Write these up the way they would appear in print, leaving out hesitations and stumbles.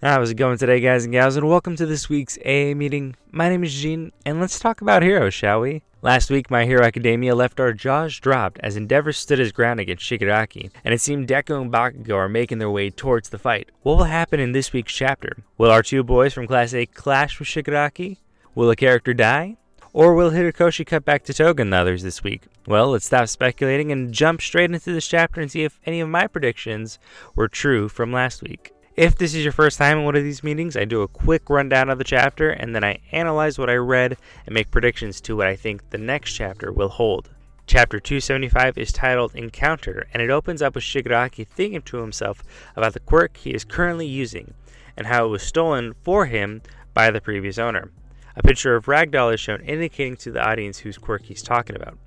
How's it going today, guys and gals, and welcome to this week's AA meeting. My name is Gene, and let's talk about heroes, shall we? Last week, My Hero Academia left our jaws dropped as Endeavor stood his ground against Shigaraki, and it seemed Deku and Bakugo are making their way towards the fight. What will happen in this week's chapter? Will our two boys from Class A clash with Shigaraki? Will a character die? Or will Hitokoshi cut back to Toga and the others this week? Well, let's stop speculating and jump straight into this chapter and see if any of my predictions were true from last week. If this is your first time in one of these meetings, I do a quick rundown of the chapter, and then I analyze what I read and make predictions to what I think the next chapter will hold. Chapter 275 is titled Encounter, and it opens up with Shigaraki thinking to himself about the quirk he is currently using, and how it was stolen for him by the previous owner. A picture of Ragdoll is shown indicating to the audience whose quirk he's talking about.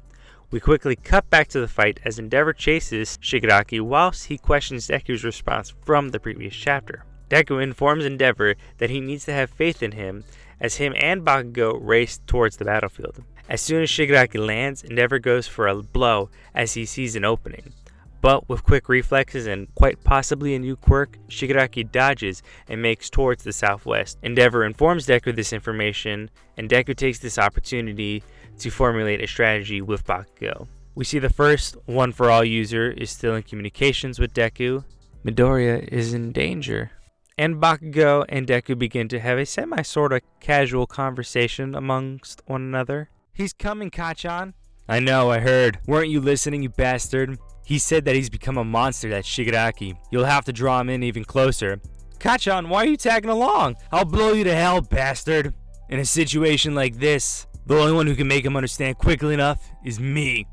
We quickly cut back to the fight as Endeavor chases Shigaraki whilst he questions Deku's response from the previous chapter. Deku informs Endeavor that he needs to have faith in him as him and Bakugo race towards the battlefield. As soon as Shigaraki lands, Endeavor goes for a blow as he sees an opening. But with quick reflexes and quite possibly a new quirk, Shigaraki dodges and makes towards the southwest. Endeavor informs Deku this information, and Deku takes this opportunity to formulate a strategy with Bakugo. We see the first one-for-all user is still in communications with Deku. Midoriya is in danger. And Bakugo and Deku begin to have a semi-sorta casual conversation amongst one another. "He's coming, Kachan." "I know, I heard. Weren't you listening, you bastard? He said that he's become a monster, that Shigaraki. You'll have to draw him in even closer." "Kachan, why are you tagging along?" "I'll blow you to hell, bastard. In a situation like this, the only one who can make him understand quickly enough is me."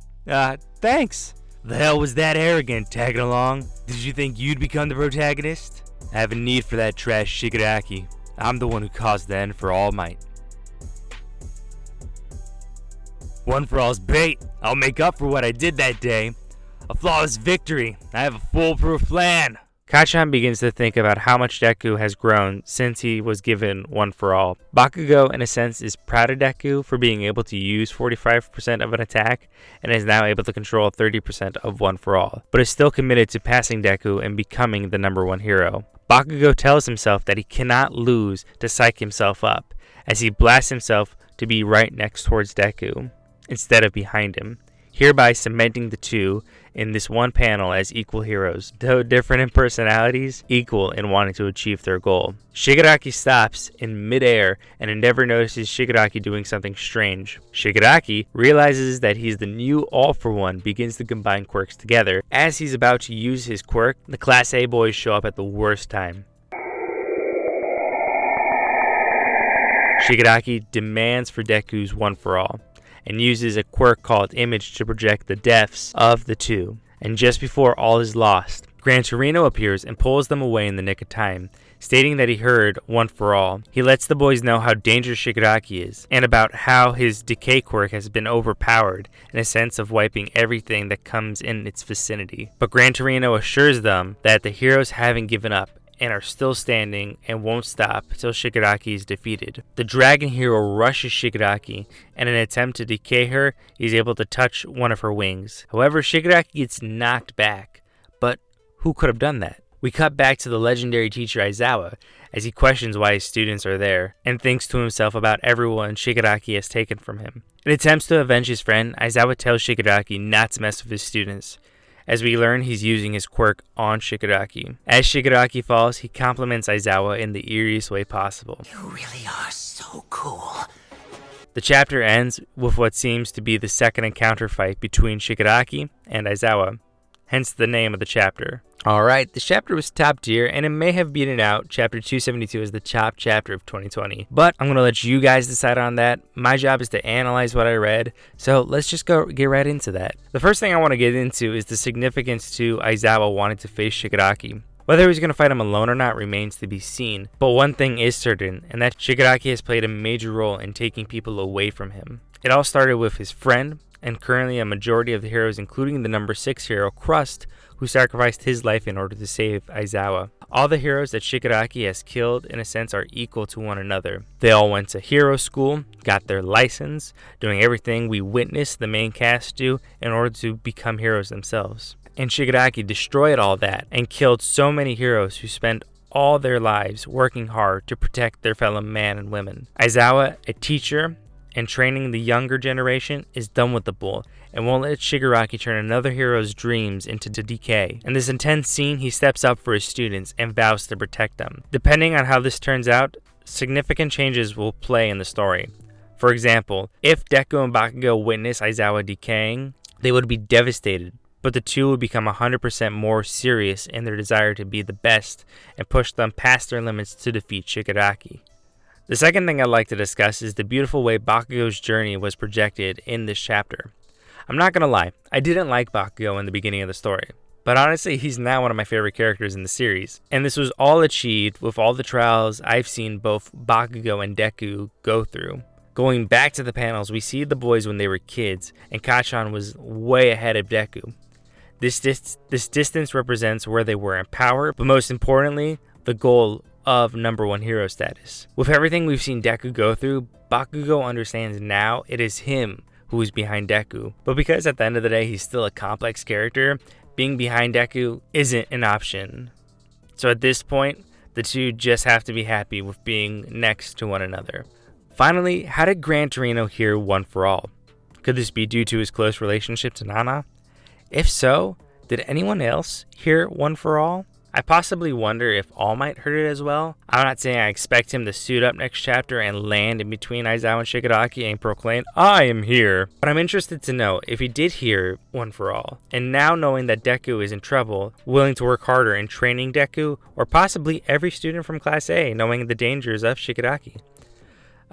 Thanks." "The hell was that arrogant, tagging along? Did you think you'd become the protagonist? I have a need for that trash Shigaraki. I'm the one who caused the end for All Might." "One for all's bait. I'll make up for what I did that day. A flawless victory. I have a foolproof plan." Kachan begins to think about how much Deku has grown since he was given One for All. Bakugo, in a sense, is proud of Deku for being able to use 45% of an attack and is now able to control 30% of One for All, but is still committed to passing Deku and becoming the number one hero. Bakugo tells himself that he cannot lose to psych himself up, as he blasts himself to be right next towards Deku, instead of behind him, hereby cementing the two in this one panel as equal heroes, though different in personalities, equal in wanting to achieve their goal. Shigaraki stops in midair, and Endeavor notices Shigaraki doing something strange. Shigaraki realizes that he's the new All-for-One, begins to combine quirks together. As he's about to use his quirk, the Class A boys show up at the worst time. Shigaraki demands for Deku's One for All, and uses a quirk called Image to project the deaths of the two. And just before all is lost, Gran Torino appears and pulls them away in the nick of time, stating that he heard One for All. He lets the boys know how dangerous Shigaraki is, and about how his decay quirk has been overpowered in a sense of wiping everything that comes in its vicinity. But Gran Torino assures them that the heroes haven't given up, and are still standing and won't stop until Shigaraki is defeated. The dragon hero rushes Shigaraki, and in an attempt to decay her, he's able to touch one of her wings. However, Shigaraki gets knocked back, but who could have done that? We cut back to the legendary teacher Aizawa, as he questions why his students are there, and thinks to himself about everyone Shigaraki has taken from him. In attempts to avenge his friend, Aizawa tells Shigaraki not to mess with his students. As we learn, he's using his quirk on Shigaraki. As Shigaraki falls, he compliments Aizawa in the eeriest way possible. "You really are so cool." The chapter ends with what seems to be the second encounter fight between Shigaraki and Aizawa, hence the name of the chapter. Alright, the chapter was top tier, and it may have beaten out chapter 272 as the top chapter of 2020. But I'm going to let you guys decide on that. My job is to analyze what I read, so let's just get right into that. The first thing I want to get into is the significance to Aizawa wanting to face Shigaraki. Whether he's going to fight him alone or not remains to be seen, but one thing is certain, and that Shigaraki has played a major role in taking people away from him. It all started with his friend, and currently a majority of the heroes, including the number 6 hero, Crust, who sacrificed his life in order to save Aizawa. All the heroes that Shigaraki has killed, in a sense, are equal to one another. They all went to hero school, got their license, doing everything we witnessed the main cast do in order to become heroes themselves. And Shigaraki destroyed all that and killed so many heroes who spent all their lives working hard to protect their fellow man and women. Aizawa, a teacher and training the younger generation, is done with the bull and won't let Shigaraki turn another hero's dreams into decay. In this intense scene, he steps up for his students and vows to protect them. Depending on how this turns out, significant changes will play in the story. For example, if Deku and Bakugo witness Aizawa decaying, they would be devastated, but the two would become 100% more serious in their desire to be the best and push them past their limits to defeat Shigaraki. The second thing I'd like to discuss is the beautiful way Bakugo's journey was projected in this chapter. I'm not gonna lie, I didn't like Bakugo in the beginning of the story, but honestly he's now one of my favorite characters in the series, and this was all achieved with all the trials I've seen both Bakugo and Deku go through. Going back to the panels, we see the boys when they were kids, and Kacchan was way ahead of Deku. This distance represents where they were in power, but most importantly, the goal of number one hero status. With everything we've seen Deku go through, Bakugo understands now it is him who is behind Deku. But because at the end of the day he's still a complex character, being behind Deku isn't an option. So at this point, the two just have to be happy with being next to one another. Finally, how did Gran Torino hear One for All? Could this be due to his close relationship to Nana? If so, did anyone else hear One for All? I possibly wonder if All Might heard it as well. I'm not saying I expect him to suit up next chapter and land in between Aizawa and Shigaraki and proclaim, "I am here." But I'm interested to know if he did hear One for All, and now knowing that Deku is in trouble, willing to work harder in training Deku, or possibly every student from Class A knowing the dangers of Shigaraki.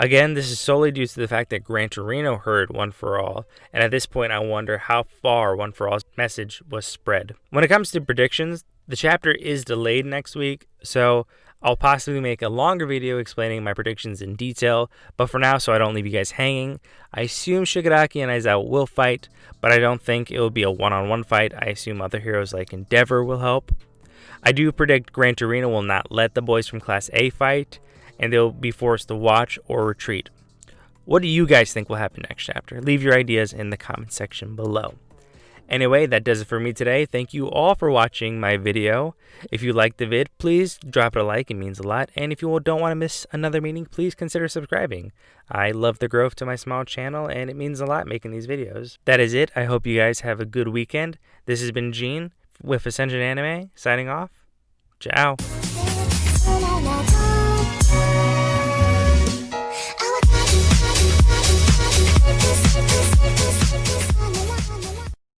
Again, this is solely due to the fact that Gran Torino heard One for All, and at this point I wonder how far One for All's message was spread. When it comes to predictions, the chapter is delayed next week, so I'll possibly make a longer video explaining my predictions in detail, but for now, so I don't leave you guys hanging, I assume Shigaraki and Aizawa will fight, but I don't think it will be a one-on-one fight. I assume other heroes like Endeavor will help. I do predict Gran Torino will not let the boys from Class A fight, and they'll be forced to watch or retreat. What do you guys think will happen next chapter? Leave your ideas in the comment section below. Anyway, that does it for me today. Thank you all for watching my video. If you liked the vid, please drop it a like. It means a lot. And if you don't want to miss another meeting, please consider subscribing. I love the growth to my small channel, and it means a lot making these videos. That is it. I hope you guys have a good weekend. This has been Gene with Ascension Anime, signing off. Ciao.